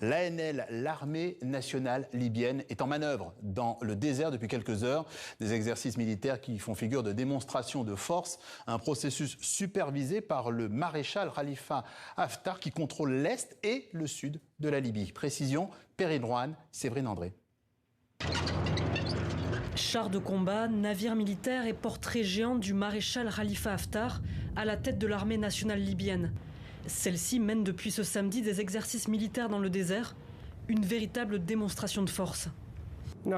L'ANL, l'armée nationale libyenne, est en manœuvre dans le désert depuis quelques heures. Des exercices militaires qui font figure de démonstration de force. Un processus supervisé par le maréchal Khalifa Haftar qui contrôle l'est et le sud de la Libye. Précision, Péridouane, Séverine André. Chars de combat, navires militaires et portraits géants du maréchal Khalifa Haftar à la tête de l'armée nationale libyenne. Celle-ci mène depuis ce samedi des exercices militaires dans le désert, une véritable démonstration de force. C'est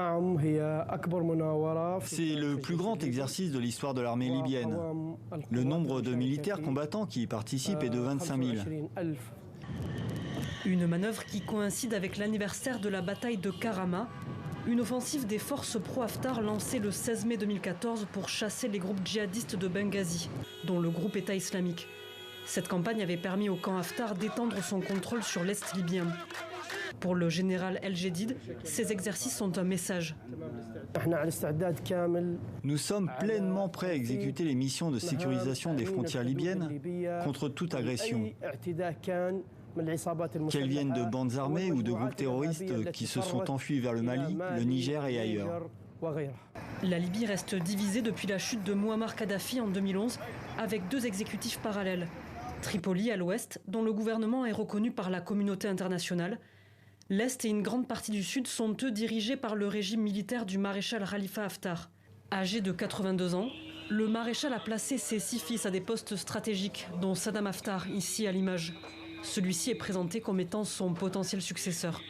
le plus grand exercice de l'histoire de l'armée libyenne. Le nombre de militaires combattants qui y participent est de 25 000. Une manœuvre qui coïncide avec l'anniversaire de la bataille de Karama, une offensive des forces pro-Haftar lancée le 16 mai 2014 pour chasser les groupes djihadistes de Benghazi, dont le groupe État islamique. Cette campagne avait permis au camp Haftar d'étendre son contrôle sur l'Est libyen. Pour le général El Jedid, ces exercices sont un message. Nous sommes pleinement prêts à exécuter les missions de sécurisation des frontières libyennes contre toute agression. Qu'elles viennent de bandes armées ou de groupes terroristes qui se sont enfuis vers le Mali, le Niger et ailleurs. La Libye reste divisée depuis la chute de Mouammar Kadhafi en 2011, avec deux exécutifs parallèles. Tripoli à l'ouest, dont le gouvernement est reconnu par la communauté internationale. L'est et une grande partie du sud sont eux dirigés par le régime militaire du maréchal Khalifa Haftar. Âgé de 82 ans, le maréchal a placé ses 6 fils à des postes stratégiques, dont Saddam Haftar, ici à l'image. Celui-ci est présenté comme étant son potentiel successeur.